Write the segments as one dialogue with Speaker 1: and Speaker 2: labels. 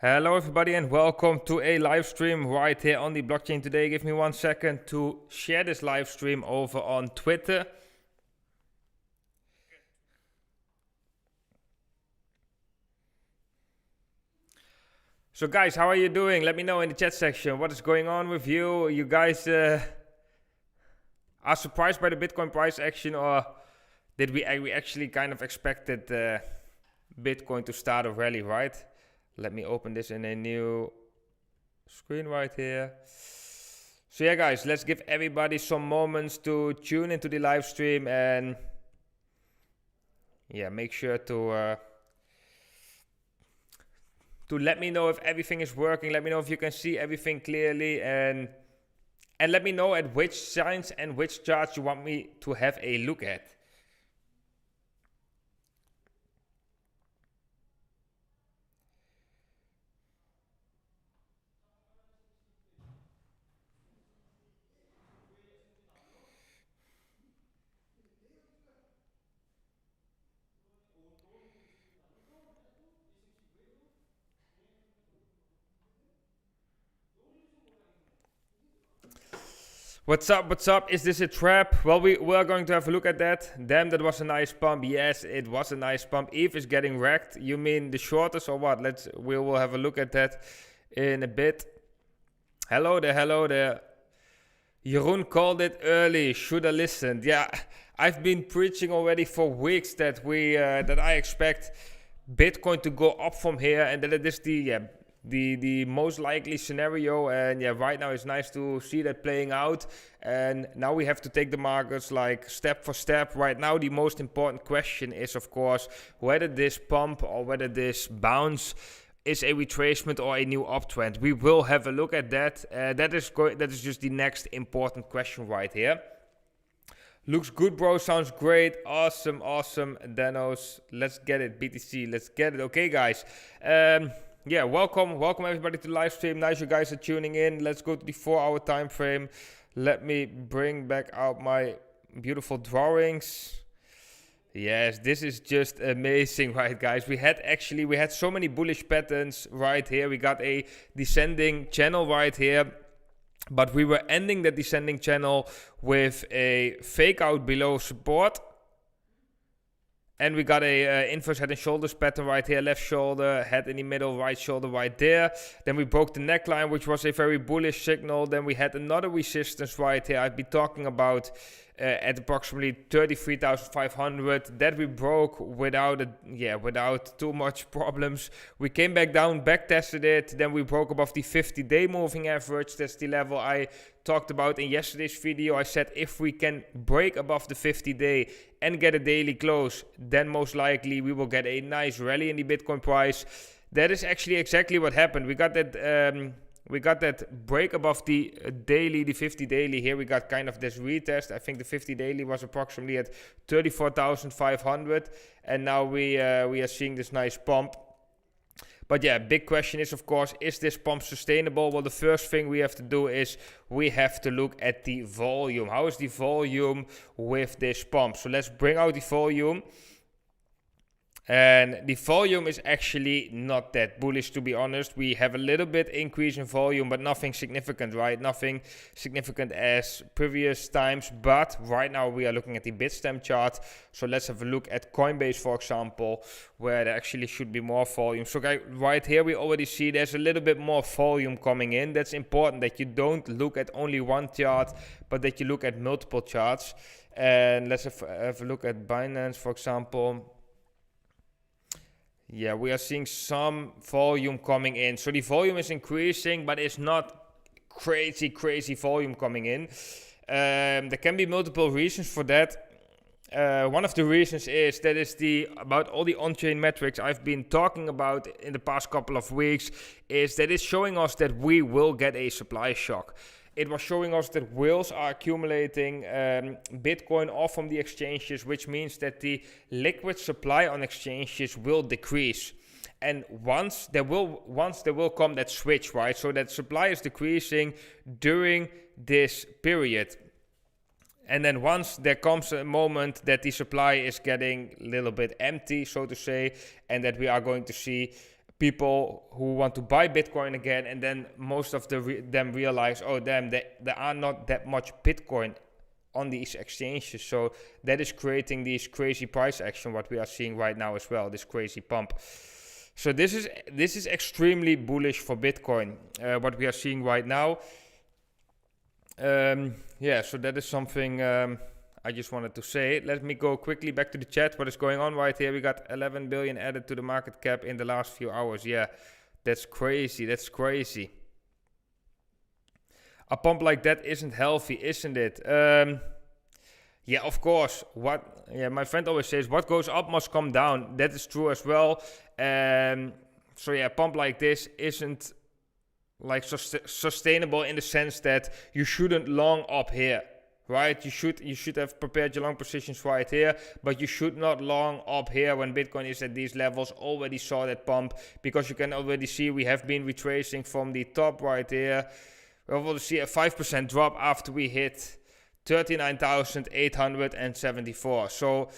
Speaker 1: Hello everybody and welcome to a live stream right here on the blockchain today. Give me 1 second to share this live stream over on Twitter. So guys, how are you doing? Let me know in the chat section what is going on with you. You guys are surprised by the Bitcoin price action, or did we actually kind of expected Bitcoin to start a rally, right? Let me open this in a new screen right here. So yeah guys, let's give everybody some moments to tune into the live stream and yeah, make sure to let me know if everything is working. Let me know if you can see everything clearly, and let me know at which signs and which charts you want me to have a look at. What's up? What's up? Is this a trap? Well, we are going to have a look at that. Damn, that was a nice pump. Yes, it was a nice pump. ETH is getting wrecked. You mean the shorters or what? We will have a look at that in a bit. Hello there, hello there. Jeroen called it early. Should have listened. Yeah, I've been preaching already for weeks that I expect Bitcoin to go up from here, and that it is the most likely scenario. And yeah, right now it's nice to see that playing out, and now we have to take the markets like step for step. Right now the most important question is, of course, whether this pump or whether this bounce is a retracement or a new uptrend. We will have a look at that. That is just the next important question right here. Looks good, bro. Sounds great. Awesome, awesome. Danos, let's get it. BTC, let's get it. Okay, guys. Yeah, welcome everybody to the live stream. Nice you guys are tuning in. Let's go to the 4-hour time frame. Let me bring back out my beautiful drawings. Yes, this is just amazing, right, guys? We had so many bullish patterns right here. We got a descending channel right here, but we were ending the descending channel with a fake out below support. And we got a inverse head and shoulders pattern right here. Left shoulder, head in the middle, right shoulder right there. Then we broke the neckline, which was a very bullish signal. Then we had another resistance right here. I've been talking about at approximately 33,500. That we broke without too much problems. We came back down, back tested it. Then we broke above the 50-day moving average. That's the level I talked about in yesterday's video. I said if we can break above the 50-day and get a daily close, then most likely we will get a nice rally in the Bitcoin price. That is actually exactly what happened. We got that break above the daily, the 50 daily. Here we got kind of this retest. I think the 50 daily was approximately at 34,500, and now we are seeing this nice pump. But yeah, big question is, of course, is this pump sustainable? Well, the first thing we have to do is we have to look at the volume. How is the volume with this pump? So let's bring out the volume. And the volume is actually not that bullish, to be honest. We have a little bit increase in volume, but nothing significant, right? Nothing significant as previous times. But right now we are looking at the Bitstamp chart. So let's have a look at Coinbase, for example, where there actually should be more volume. So right here we already see there's a little bit more volume coming in. That's important, that you don't look at only one chart, but that you look at multiple charts. And let's have a look at Binance, for example. Yeah, we are seeing some volume coming in. So the volume is increasing, but it's not crazy volume coming in. There can be multiple reasons for that. One of the reasons is about all the on-chain metrics I've been talking about in the past couple of weeks, is that it's showing us that we will get a supply shock. It was showing us that whales are accumulating Bitcoin off from the exchanges, which means that the liquid supply on exchanges will decrease. And once there will come that switch, right? So that supply is decreasing during this period. And then once there comes a moment that the supply is getting a little bit empty, so to say, and that we are going to see people who want to buy Bitcoin again, and then most of them realize, oh damn, there are not that much Bitcoin on these exchanges. So that is creating these crazy price action, what we are seeing right now as well, this crazy pump. So this is extremely bullish for Bitcoin, what we are seeing right now. Yeah, so that is something I just wanted to say. Let me go quickly back to the chat. What is going on right here? We got 11 billion added to the market cap in the last few hours. Yeah, that's crazy. That's crazy. A pump like that isn't healthy, isn't it? Yeah, of course. My friend always says, what goes up must come down. That is true as well. So yeah, a pump like this isn't like sustainable in the sense that you shouldn't long up here, right? You should have prepared your long positions right here, but you should not long up here when Bitcoin is at these levels. Already saw that pump, because you can already see we have been retracing from the top right here. We will see a 5% drop after we hit 39,874. So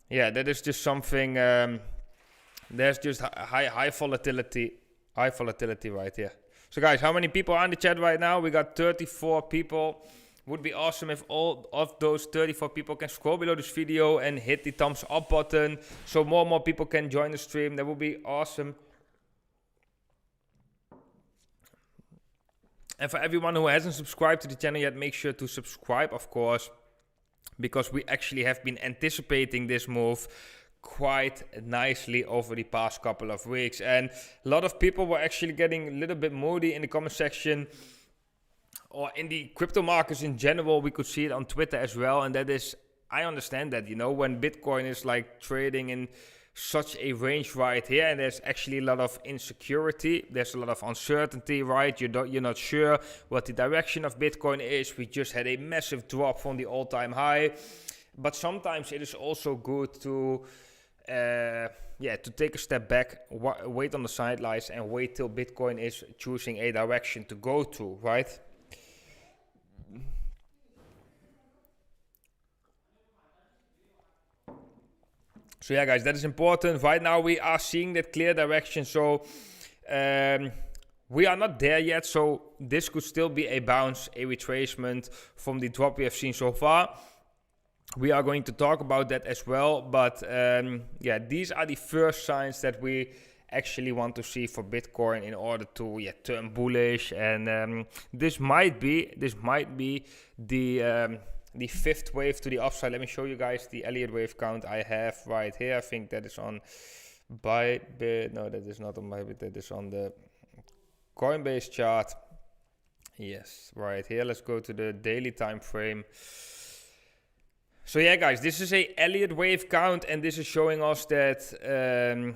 Speaker 1: yeah, that is just something. There's just high volatility right here. So guys, how many people are in the chat right now? We got 34 people. Would be awesome if all of those 34 people can scroll below this video and hit the thumbs up button, so more and more people can join the stream. That would be awesome. And for everyone who hasn't subscribed to the channel yet, make sure to subscribe, of course, because we actually have been anticipating this move quite nicely over the past couple of weeks. And a lot of people were actually getting a little bit moody in the comment section, or in the crypto markets in general. We could see it on Twitter as well. And that is, I understand that, when Bitcoin is like trading in such a range right here, and there's actually a lot of insecurity, there's a lot of uncertainty, right? You're not sure what the direction of Bitcoin is. We just had a massive drop from the all-time high. But sometimes it is also good to take a step back, wait on the sidelines, and wait till Bitcoin is choosing a direction to go to, right? So yeah, guys, that is important. Right now we are seeing that clear direction. So we are not there yet. So this could still be a bounce, a retracement from the drop we have seen so far. We are going to talk about that as well. But yeah, these are the first signs that we actually want to see for Bitcoin in order to turn bullish. And this might be the fifth wave to the upside. Let me show you guys the Elliott wave count I have right here. I think that is on Bybit. No, that is not on Bybit. That is on the Coinbase chart. Yes, right here. Let's go to the daily time frame. So yeah, guys, this is a Elliott wave count, and this is showing us that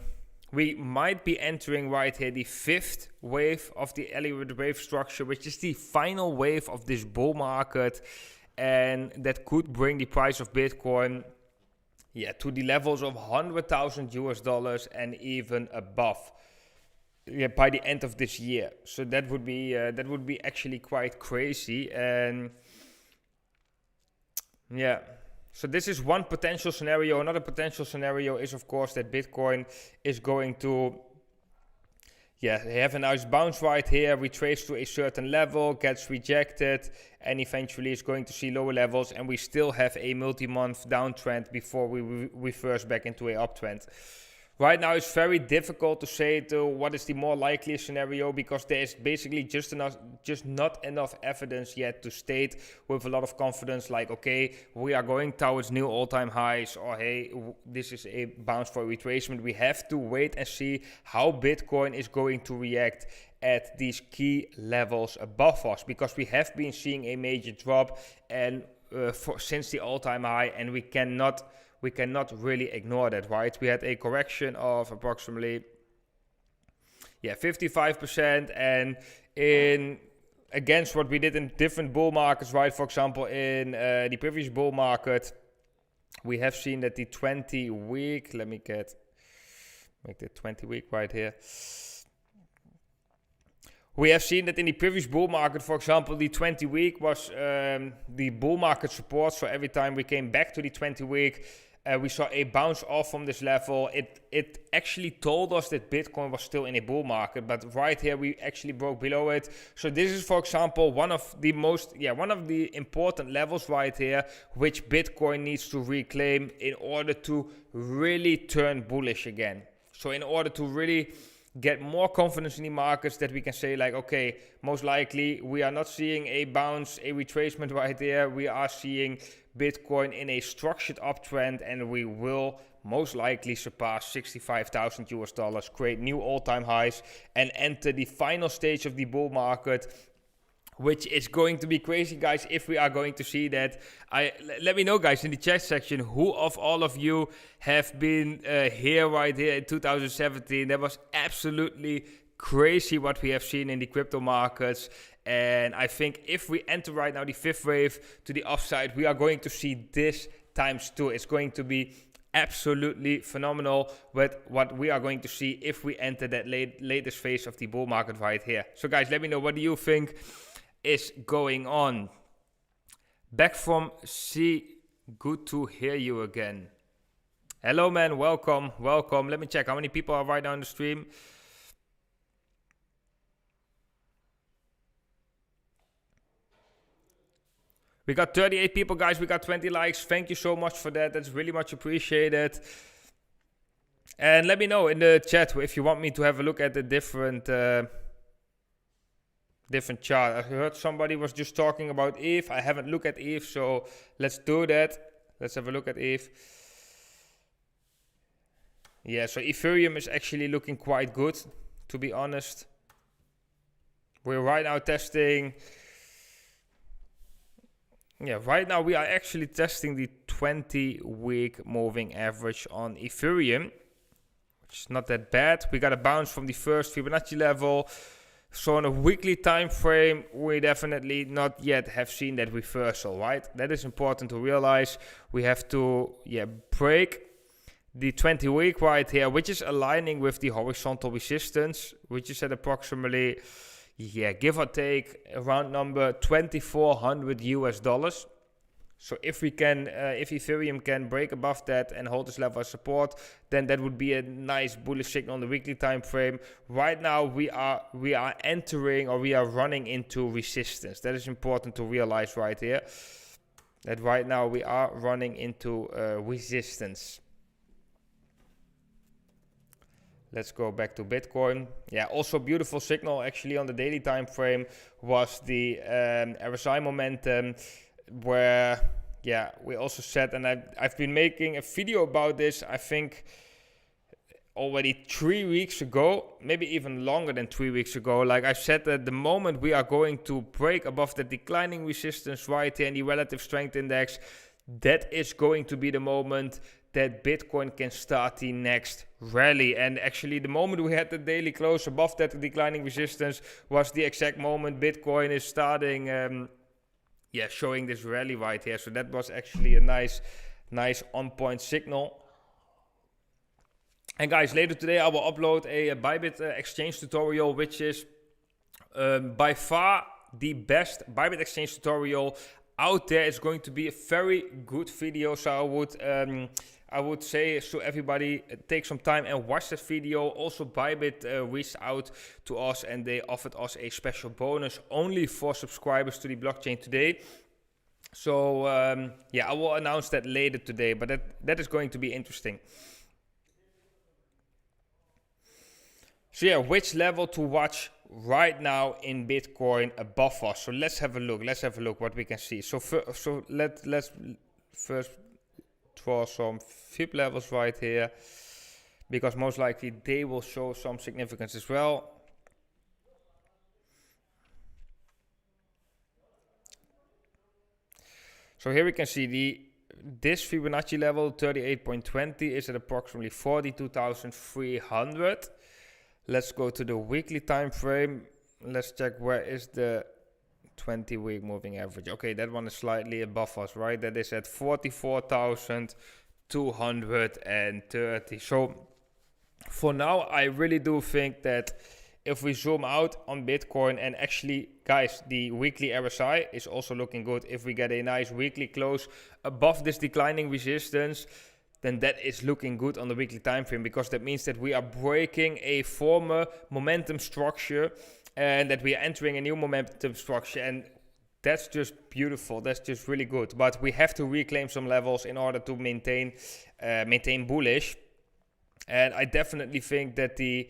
Speaker 1: we might be entering right here the fifth wave of the Elliott wave structure, which is the final wave of this bull market. And that could bring the price of Bitcoin, to the levels of $100,000 and even above, by the end of this year. So that would be actually quite crazy. And so this is one potential scenario. Another potential scenario is, of course, that Bitcoin is going to have a nice bounce right here, retrace to a certain level, gets rejected, and eventually is going to see lower levels, and we still have a multi-month downtrend before we reverse back into a uptrend. Right now, it's very difficult to say what is the more likely scenario, because there is basically just not enough evidence yet to state with a lot of confidence, like, okay, we are going towards new all-time highs, or hey, this is a bounce for a retracement. We have to wait and see how Bitcoin is going to react at these key levels above us, because we have been seeing a major drop and since the all-time high, and we cannot really ignore that, right? We had a correction of approximately 55%, and against what we did in different bull markets, right? For example, in the previous bull market, we have seen that the 20-week, let me make the 20-week right here. We have seen that in the previous bull market, for example, the 20-week was the bull market support. So every time we came back to the 20-week, We saw a bounce off from this level. It actually told us that Bitcoin was still in a bull market, but right here we actually broke below it. So this is, for example, one of the important levels right here, which Bitcoin needs to reclaim in order to really turn bullish again. So in order to really get more confidence in the markets, that we can say like, okay, most likely we are not seeing a bounce, a retracement right there. We are seeing Bitcoin in a structured uptrend, and we will most likely surpass 65,000 US dollars, create new all-time highs, and enter the final stage of the bull market, which is going to be crazy, guys, if we are going to see that. Let me know, guys, in the chat section, who of all of you have been right here in 2017. That was absolutely crazy what we have seen in the crypto markets. And I think if we enter right now the fifth wave to the upside, we are going to see this times 2. It's going to be absolutely phenomenal with what we are going to see if we enter that latest phase of the bull market right here. So guys, let me know, what do you think is going on? Back from sea, good to hear you again. Hello man, welcome. Let me check how many people are right now on the stream. We got 38 people, guys. We got 20 likes. Thank you so much for that. That's really much appreciated. And let me know in the chat if you want me to have a look at the different chart. I heard somebody was just talking about ETH. I haven't looked at ETH, so let's do that. Let's have a look at ETH. Yeah, so Ethereum is actually looking quite good, to be honest. We're right now testing... Yeah, right now we are actually testing the 20-week moving average on Ethereum, which is not that bad. We got a bounce from the first Fibonacci level. So on a weekly time frame, we definitely not yet have seen that reversal, right? That is important to realize. We have to break the 20-week right here, which is aligning with the horizontal resistance, which is at approximately... give or take around number 2,400 US dollars. So if we can, if Ethereum can break above that and hold this level of support, then that would be a nice bullish signal on the weekly time frame. Right now we are entering, or we are running into resistance. That is important to realize right here. That right now we are running into resistance. Let's go back to Bitcoin. Yeah, also beautiful signal actually on the daily time frame was the RSI momentum, where we also said, and I've been making a video about this, I think already 3 weeks ago, maybe even longer than 3 weeks ago. Like I said, that the moment we are going to break above the declining resistance right here in the relative strength index, that is going to be the moment that Bitcoin can start the next rally. And actually the moment we had the daily close above that declining resistance was the exact moment Bitcoin is starting showing this rally right here. So that was actually a nice on point signal. And guys, later today I will upload a Bybit exchange tutorial, which is by far the best Bybit exchange tutorial out there. It's going to be a very good video, so I would say to everybody, take some time and watch that video. Also, Bybit reached out to us and they offered us a special bonus only for subscribers to the blockchain today. So I will announce that later today, but that is going to be interesting. So yeah, which level to watch right now in Bitcoin above us? So let's have a look. Let's have a look what we can see. So let's first draw some Fib levels right here, because most likely they will show some significance as well. So here we can see this Fibonacci level 38.20 is at approximately 42,300. Let's go to the weekly time frame. Let's check where is the 20-week moving average. Okay, that one is slightly above us, right? That is at 44,230. So for now, I really do think that if we zoom out on Bitcoin, and actually, guys, the weekly RSI is also looking good. If we get a nice weekly close above this declining resistance, then that is looking good on the weekly time frame, because that means that we are breaking a former momentum structure and that we are entering a new momentum structure, and that's just beautiful. That's just really good. But we have to reclaim some levels in order to maintain bullish. And I definitely think that the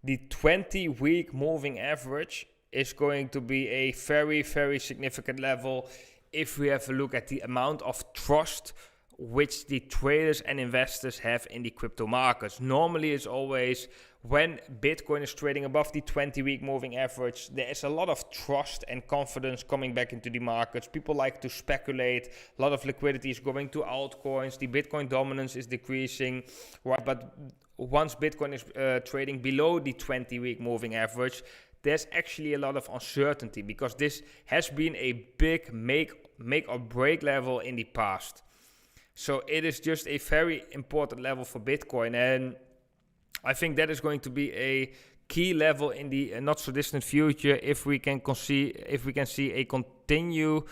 Speaker 1: 20-week moving average is going to be a very, very significant level if we have a look at the amount of trust which the traders and investors have in the crypto markets. Normally it's always when Bitcoin is trading above the 20-week moving average, there is a lot of trust and confidence coming back into the markets. People like to speculate. A lot of liquidity is going to altcoins. The Bitcoin dominance is decreasing. Right? But once Bitcoin is trading below the 20-week moving average, there's actually a lot of uncertainty, because this has been a big make or break level in the past. So it is just a very important level for Bitcoin, and I think that is going to be a key level in the not so distant future if we can see a continued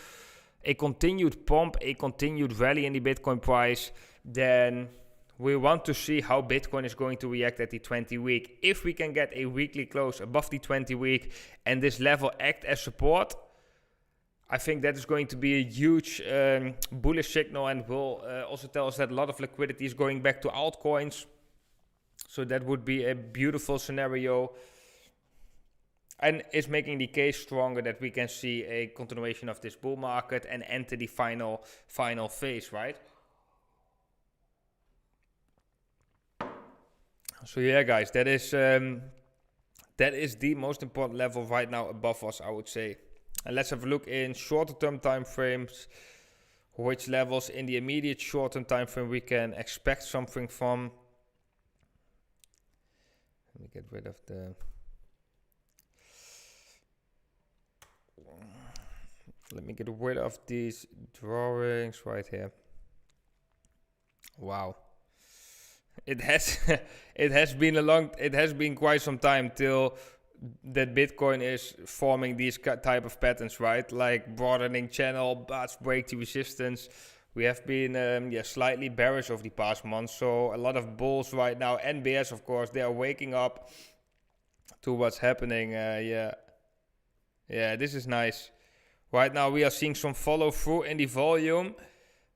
Speaker 1: pump, a continued rally in the Bitcoin price. Then we want to see how Bitcoin is going to react at the 20-week. If we can get a weekly close above the 20-week and this level act as support, I think that is going to be a huge bullish signal, and will also tell us that a lot of liquidity is going back to altcoins. So that would be a beautiful scenario, and it's making the case stronger that we can see a continuation of this bull market and enter the final phase, right? So yeah, guys, that is the most important level right now above us, I would say. And let's have a look in shorter term time frames, which levels in the immediate short term time frame we can expect something from. Let me get rid of these drawings right here. Wow. It has been quite some time till that Bitcoin is forming these type of patterns, right? Like broadening channel, but break the resistance. We have been slightly bearish over the past month, so a lot of bulls right now, and bears, of course, they are waking up to what's happening. Yeah, this is nice. Right now we are seeing some follow through in the volume,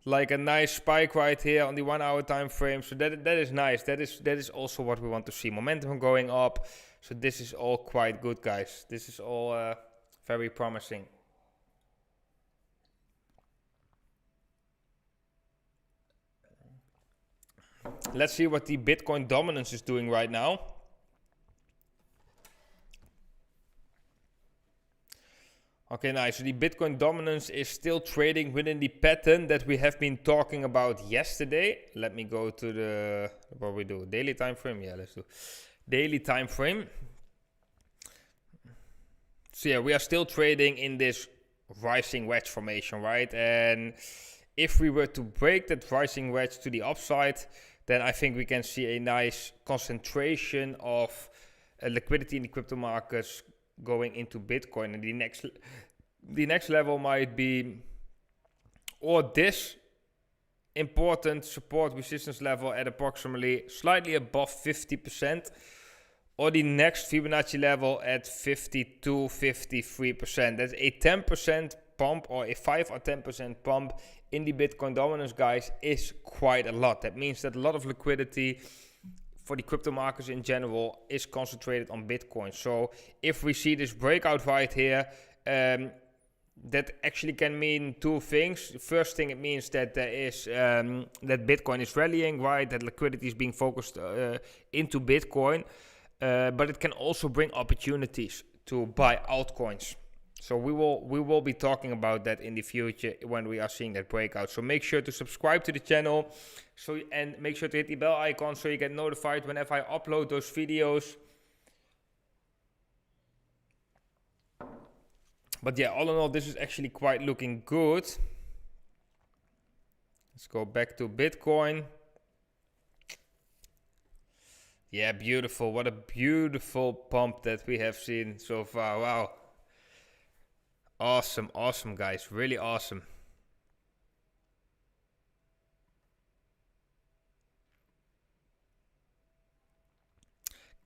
Speaker 1: like a nice spike right here on the 1 hour time frame. So that is nice. That is also what we want to see. Momentum going up. So this is all quite good, guys. This is all very promising. Let's see what the Bitcoin dominance is doing right now. Okay, nice. So the Bitcoin dominance is still trading within the pattern that we have been talking about yesterday. Let me go to what we do. Daily time frame. Yeah, let's do daily time frame. So yeah, we are still trading in this rising wedge formation, right? And if we were to break that rising wedge to the upside, then I think we can see a nice concentration of liquidity in the crypto markets going into Bitcoin. And the next level might be, or this important support resistance level at approximately slightly above 50%, or the next Fibonacci level at 52-53%. That's a 10% pump, or a 5 or 10% pump in the Bitcoin dominance, guys, is quite a lot. That means that a lot of liquidity for the crypto markets in general is concentrated on Bitcoin. So if we see this breakout right here, that actually can mean two things. The first thing, it means that there is that Bitcoin is rallying, right? That liquidity is being focused into Bitcoin, but it can also bring opportunities to buy altcoins. So we will be talking about that in the future when we are seeing that breakout. So make sure to subscribe to the channel, and make sure to hit the bell icon so you get notified whenever I upload those videos. But yeah, all in all, this is actually quite looking good. Let's go back to Bitcoin. Yeah, beautiful. What a beautiful pump that we have seen so far. Wow. Awesome, awesome, guys. Really awesome.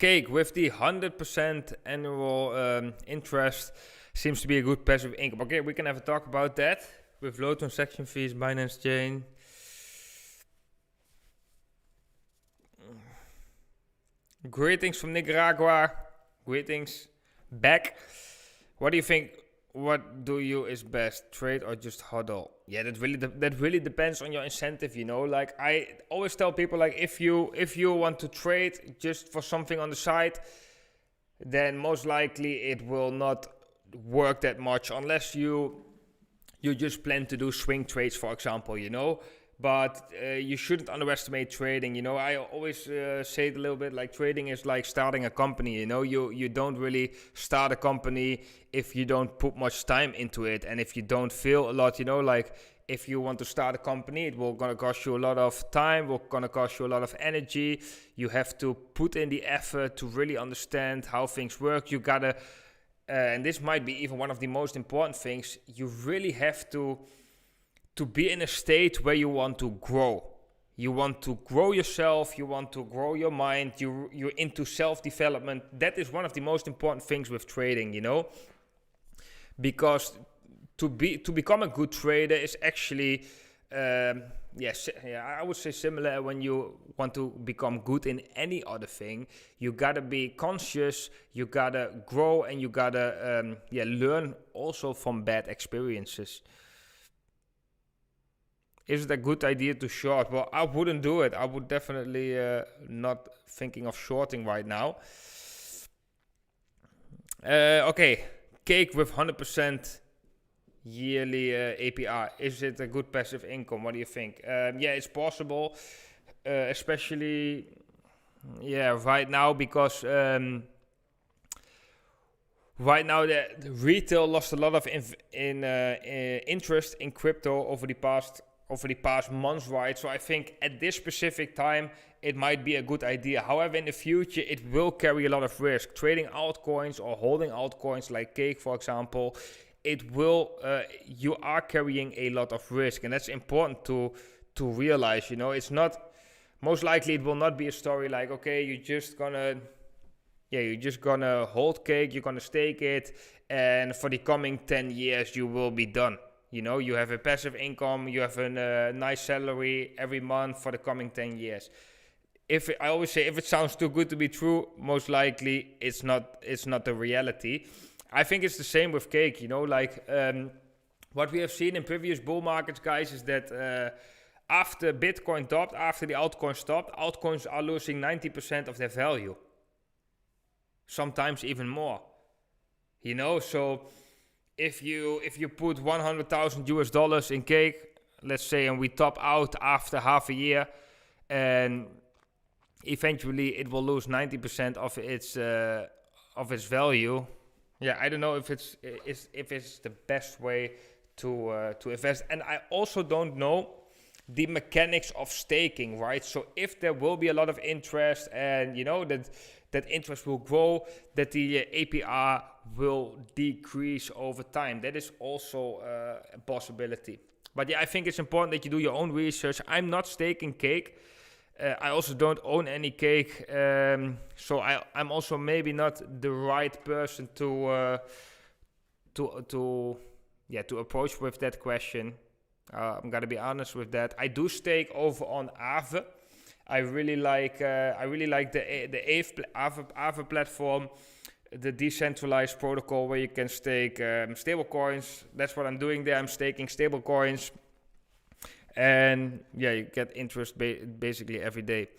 Speaker 1: Cake with the 100% annual interest seems to be a good passive income. Okay, we can have a talk about that with low transaction fees, Binance Chain. Greetings from Nicaragua. Greetings back. What do you think? What do you is best, trade or just HODL? Yeah, that really depends on your incentive, you know. Like I always tell people, like if you want to trade just for something on the side, then most likely it will not work that much unless you just plan to do swing trades, for example, you know. But you shouldn't underestimate trading. You know, I always say it a little bit like trading is like starting a company. You know, you don't really start a company if you don't put much time into it, and if you don't feel a lot. You know, like if you want to start a company, it will gonna cost you a lot of time. Will gonna cost you a lot of energy. You have to put in the effort to really understand how things work. You gotta, and this might be even one of the most important things. You really have to be in a state where you want to grow. You want to grow yourself, you want to grow your mind, you're into self-development. That is one of the most important things with trading, you know? Because to become a good trader is actually, I would say similar when you want to become good in any other thing. You gotta be conscious, you gotta grow, and you gotta learn also from bad experiences. Is it a good idea to short? Well, I wouldn't do it. I would definitely not thinking of shorting right now. Okay, Cake with 100% yearly APR. Is it a good passive income? What do you think? Yeah, it's possible, especially right now, because right now the retail lost a lot of interest in crypto over the past months, right? So I think at this specific time, it might be a good idea. However, in the future, it will carry a lot of risk. Trading altcoins or holding altcoins like Cake, for example, it will, you are carrying a lot of risk. And that's important to realize, you know. It's not, most likely it will not be a story like, okay, you're just gonna hold Cake, you're gonna stake it, and for the coming 10 years, you will be done. You know, you have a passive income, you have a nice salary every month for the coming 10 years. I always say, if it sounds too good to be true, most likely it's not the reality. I think it's the same with Cake, you know, like what we have seen in previous bull markets, guys, is that after Bitcoin topped, after the altcoins stopped, altcoins are losing 90% of their value. Sometimes even more, you know, so if you put $100,000 in Cake, let's say, and we top out after half a year, and eventually it will lose 90% of its value. Yeah, I don't know if it's the best way to invest, and I also don't know the mechanics of staking, right? So if there will be a lot of interest, and you know that interest will grow, that the APR will decrease over time. That is also a possibility. But yeah, I think it's important that you do your own research. I'm not staking Cake. I also don't own any Cake. So I'm also maybe not the right person to approach with that question. I'm gonna be honest with that. I do stake over on Aave. I really like the Aave platform, the decentralized protocol where you can stake stable coins. That's what I'm doing there. I'm staking stable coins, and yeah, you get interest basically every day.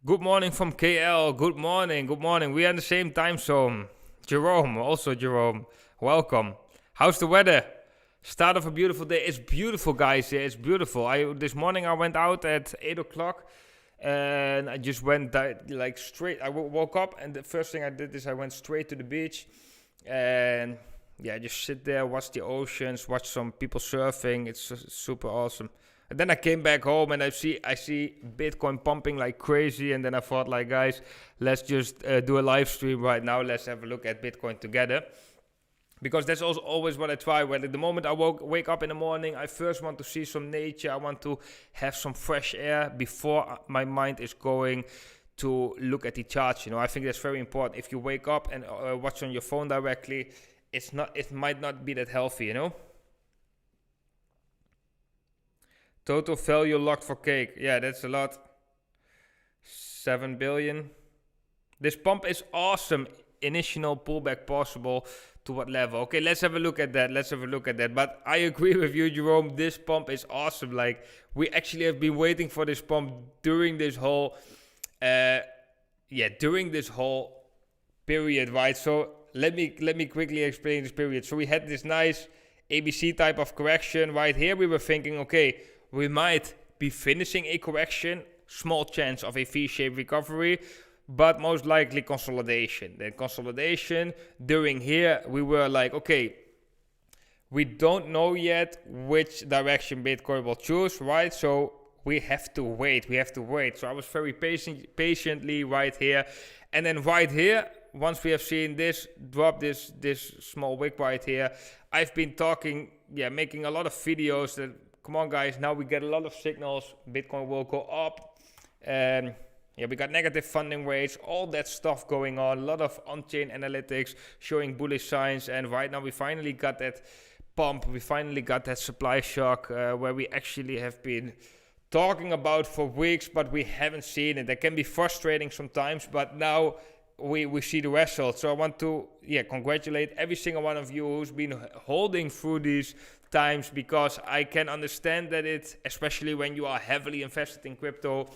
Speaker 1: Good morning from KL. Good morning. We are in the same time zone. Jerome, welcome. How's the weather? Start of a beautiful day. It's beautiful, guys. Yeah, it's beautiful. This morning I went out at 8 o'clock, and I just went like straight. I woke up, and the first thing I did is I went straight to the beach, and yeah, just sit there, watch the oceans, watch some people surfing. It's super awesome. And then I came back home, and I see Bitcoin pumping like crazy, and then I thought, like, guys, let's just do a live stream right now. Let's have a look at Bitcoin together. because that's also always what I try. When at the moment I wake up in the morning, I first want to see some nature. I want to have some fresh air before my mind is going to look at the charts. You know, I think that's very important. If you wake up and watch on your phone directly, it might not be that healthy, you know. Total value locked for cake. Yeah, that's a lot. 7 billion. This pump is awesome. Initial pullback possible. To what level? Okay, let's have a look at that. But I agree with you, Jerome. This pump is awesome. Like, we actually have been waiting for this pump during this whole period, right? So let me quickly explain this period. So we had this nice ABC type of correction right here. We were thinking, okay, we might be finishing a correction, small chance of a V-shaped recovery, but most likely consolidation. Then consolidation during here, we were like, okay, we don't know yet which direction Bitcoin will choose, right? So we have to wait. So I was very patiently right here. And then right here, once we have seen this drop, this small wick right here, I've been talking, making a lot of videos that, come on guys, now we get a lot of signals, Bitcoin will go up. We got negative funding rates, all that stuff going on, a lot of on-chain analytics showing bullish signs, and right now we finally got that pump, we finally got that supply shock where we actually have been talking about for weeks, but we haven't seen it. That can be frustrating sometimes, but now we see the results. So I want to congratulate every single one of you who's been holding through these times, because I can understand that it, especially when you are heavily invested in crypto,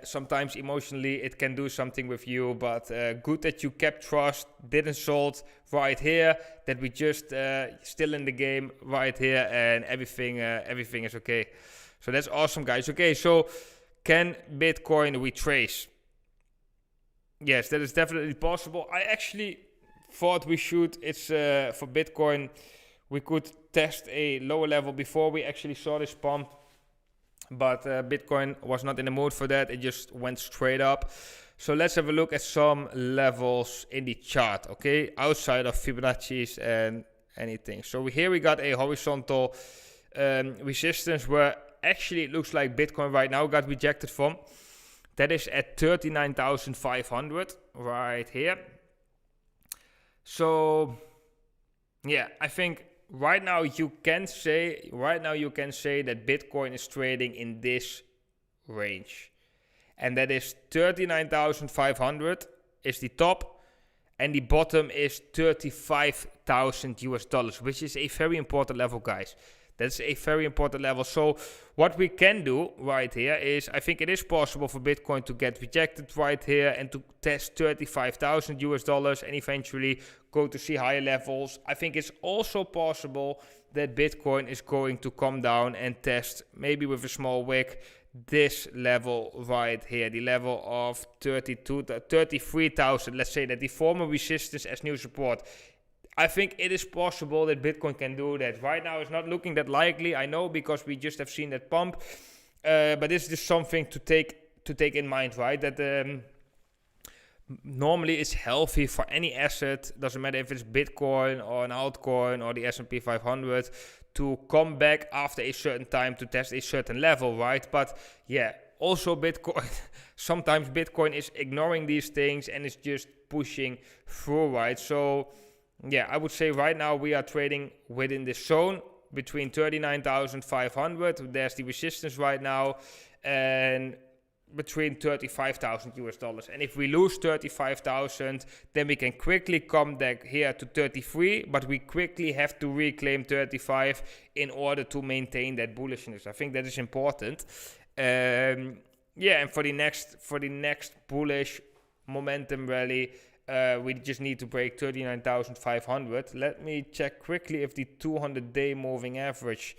Speaker 1: sometimes emotionally it can do something with you, but good that you kept trust, didn't sold right here, that we just still in the game right here, and everything is okay. So that's awesome, guys. Okay, so can Bitcoin retrace? Yes, that is definitely possible. I actually thought we should, for Bitcoin, we could test a lower level before we actually saw this pump. But Bitcoin was not in the mood for that. It just went straight up. So let's have a look at some levels in the chart, okay? Outside of Fibonacci's and anything. So here we got a horizontal resistance where actually it looks like Bitcoin right now got rejected from. That is at 39,500 right here. So yeah, I think right now you can say that Bitcoin is trading in this range, and that is 39,500 is the top, and the bottom is 35,000 US dollars, which is a very important level, guys. That's a very important level. So what we can do right here is, I think it is possible for Bitcoin to get rejected right here and to test 35,000 US dollars and eventually go to see higher levels. I think it's also possible that Bitcoin is going to come down and test, maybe with a small wick, this level right here, the level of 33,000. Let's say that the former resistance as new support. I think it is possible that Bitcoin can do that. Right now it's not looking that likely, I know, because we just have seen that pump. But this is just something to take in mind, right? That normally it's healthy for any asset, doesn't matter if it's Bitcoin or an altcoin or the S&P 500, to come back after a certain time to test a certain level, right? But yeah, also Bitcoin, sometimes Bitcoin is ignoring these things and is just pushing through, right? So yeah, I would say right now we are trading within this zone between 39,500. There's the resistance right now, and between 35,000 US dollars. And if we lose 35,000, then we can quickly come back here to 33, but we quickly have to reclaim 35 in order to maintain that bullishness. I think that is important. And for the next bullish momentum rally, we just need to break 39,500. Let me check quickly if the 200-day moving average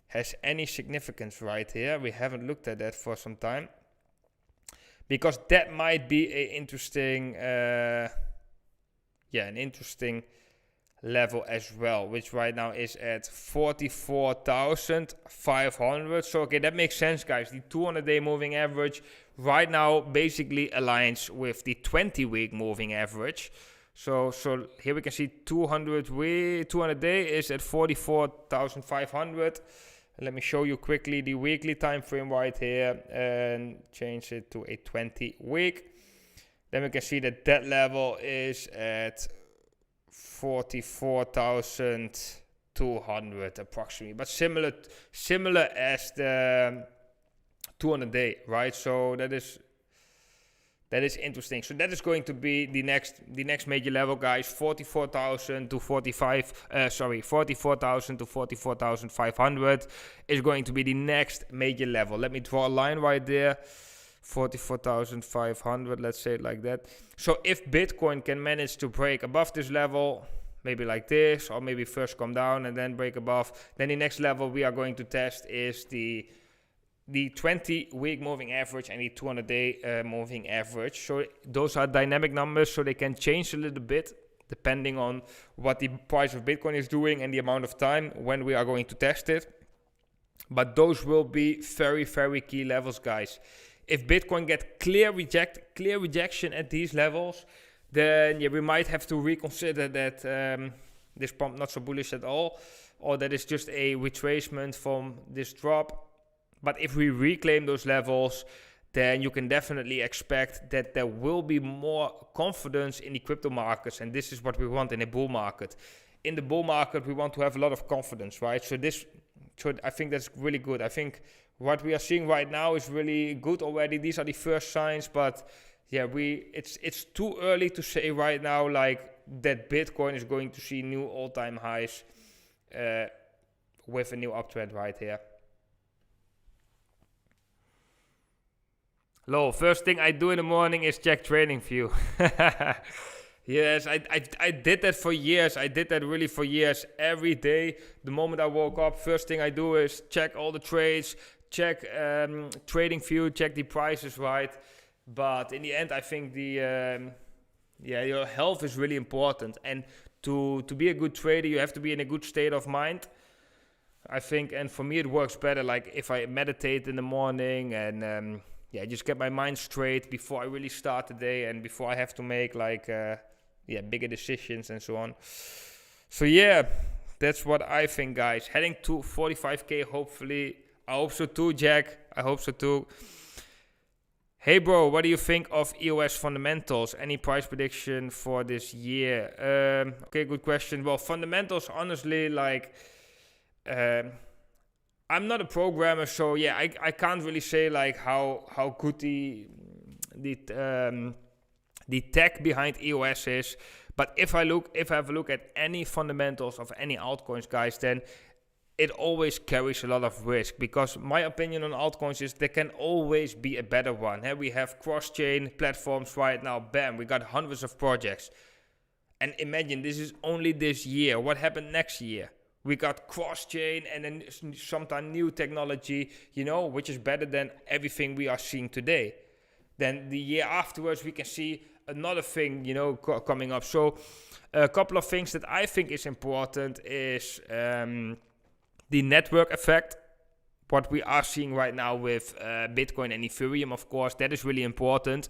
Speaker 1: has any significance right here. We haven't looked at that for some time, because that might be an interesting level as well, which right now is at 44,500. So okay, that makes sense, guys. The 200-day moving average right now basically aligns with the 20-week moving average. So here we can see 200 day is at 44,500. Let me show you quickly the weekly time frame right here and change it to a 20 week. Then we can see that level is at 44,200 approximately, but similar as the 200 day, right? So that is interesting. So that is going to be the next major level, guys. 44,000 to 44,500 is going to be the next major level. Let me draw a line right there. 44,500, let's say it like that. So if Bitcoin can manage to break above this level, maybe like this, or maybe first come down and then break above, then the next level we are going to test is the 20-week moving average and the 200-day moving average. So those are dynamic numbers, so they can change a little bit depending on what the price of Bitcoin is doing and the amount of time when we are going to test it. But those will be very, very key levels, guys. If Bitcoin get clear rejection at these levels, then we might have to reconsider that this pump not so bullish at all, or that is just a retracement from this drop. But if we reclaim those levels, then you can definitely expect that there will be more confidence in the crypto markets, and this is what we want in a bull market. In the bull market, we want to have a lot of confidence, right? So I think that's really good. I think what we are seeing right now is really good already. These are the first signs, but it's too early to say right now like that Bitcoin is going to see new all-time highs with a new uptrend right here. Lol, first thing I do in the morning is check TradingView. Yes, I did that for years. I did that really for years. Every day, the moment I woke up, first thing I do is check all the trades, check TradingView, check the prices right. But in the end, I think your health is really important. And to be a good trader, you have to be in a good state of mind, I think. And for me, it works better like if I meditate in the morning and just get my mind straight before I really start the day and before I have to make bigger decisions and so on. So that's what I think, guys. Heading to 45k, hopefully. I hope so too, Jack. I hope so too. Hey bro, what do you think of EOS fundamentals? Any price prediction for this year? Okay, good question. Well, fundamentals, honestly, I'm not a programmer, so I can't really say like how good the tech behind EOS is. But if I have a look at any fundamentals of any altcoins, guys, then it always carries a lot of risk, because my opinion on altcoins is there can always be a better one. We have cross-chain platforms right now. Bam, we got hundreds of projects. And imagine this is only this year. What happened next year? We got cross-chain and then sometime new technology, which is better than everything we are seeing today. Then the year afterwards, we can see another thing, coming up. So a couple of things that I think is important is the network effect. What we are seeing right now with Bitcoin and Ethereum, of course, that is really important.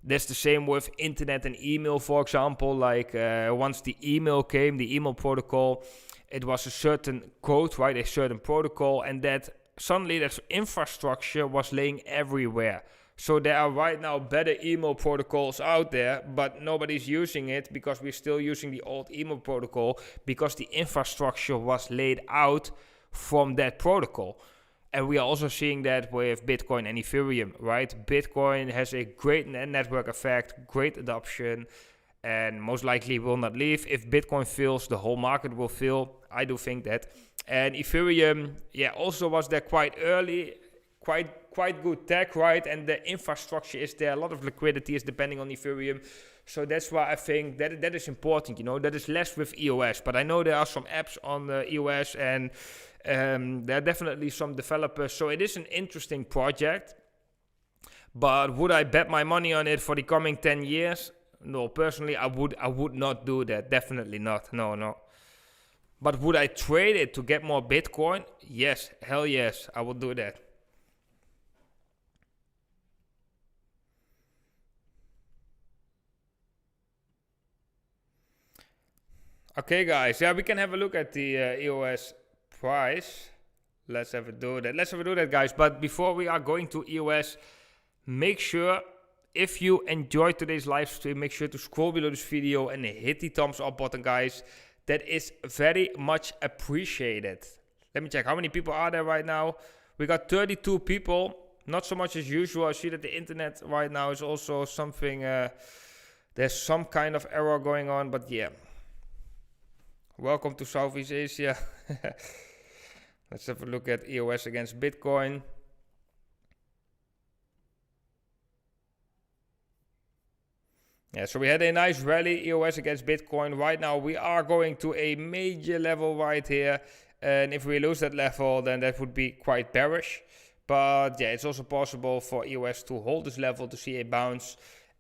Speaker 1: That's the same with internet and email, for example. Once the email came, the email protocol, it was a certain code, right? A certain protocol, and that suddenly that infrastructure was laying everywhere. So there are right now better email protocols out there, but nobody's using it because we're still using the old email protocol because the infrastructure was laid out from that protocol. And we are also seeing that with Bitcoin and Ethereum, right? Bitcoin has a great network effect, great adoption, and most likely will not leave. If Bitcoin fails, the whole market will fail. I do think that. And Ethereum, also was there quite early, quite good tech, right? And the infrastructure is there. A lot of liquidity is depending on Ethereum. So that's why I think that is important, that is less with EOS. But I know there are some apps on EOS and there are definitely some developers. So it is an interesting project. But would I bet my money on it for the coming 10 years? No, personally, I would not do that. Definitely not. No. But would I trade it to get more Bitcoin? Yes, hell yes, I would do that. Okay, guys. Yeah, we can have a look at the EOS price. Let's have a do that. Let's have a do that, guys. But before we are going to EOS, make sure, if you enjoyed today's live stream, make sure to scroll below this video and hit the thumbs up button, guys. That is very much appreciated. Let me check how many people are there right now. We got 32 people. Not so much as usual. I see that the internet right now is also something, there's some kind of error going on, but yeah. Welcome to Southeast Asia. Let's have a look at EOS against Bitcoin. Yeah, so we had a nice rally, EOS against Bitcoin. Right now we are going to a major level right here. And if we lose that level, then that would be quite bearish. But yeah, it's also possible for EOS to hold this level, to see a bounce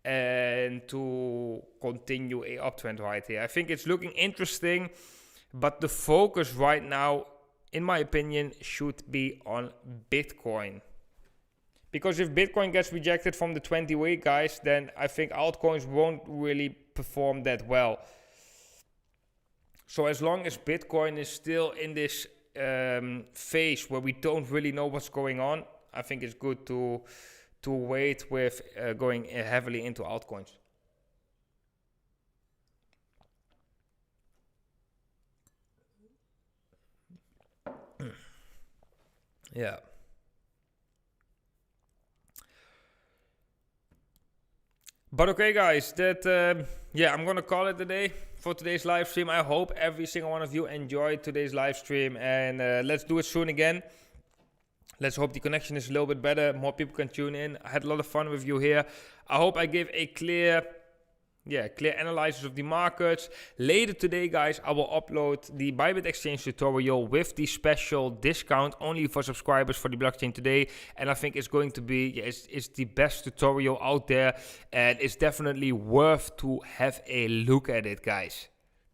Speaker 1: and to continue a uptrend right here. I think it's looking interesting, but the focus right now, in my opinion, should be on Bitcoin. Because if Bitcoin gets rejected from the 20-week, guys, then I think altcoins won't really perform that well. So as long as Bitcoin is still in this phase where we don't really know what's going on, I think it's good to wait with going heavily into altcoins. Yeah. But okay, guys, that yeah, I'm gonna call it a day for today's live stream. I hope every single one of you enjoyed today's live stream, and let's do it soon again. Let's hope the connection is a little bit better, more people can tune in. I had a lot of fun with you here. I hope I gave a clear analysis of the markets. Later today, guys, I will upload the Bybit Exchange tutorial with the special discount only for subscribers for the blockchain today. And I think it's going to be, it's the best tutorial out there. And it's definitely worth to have a look at it, guys.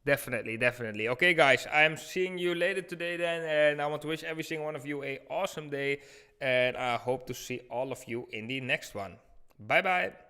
Speaker 1: Definitely, definitely. Okay, guys, I'm seeing you later today then. And I want to wish every single one of you an awesome day. And I hope to see all of you in the next one. Bye-bye.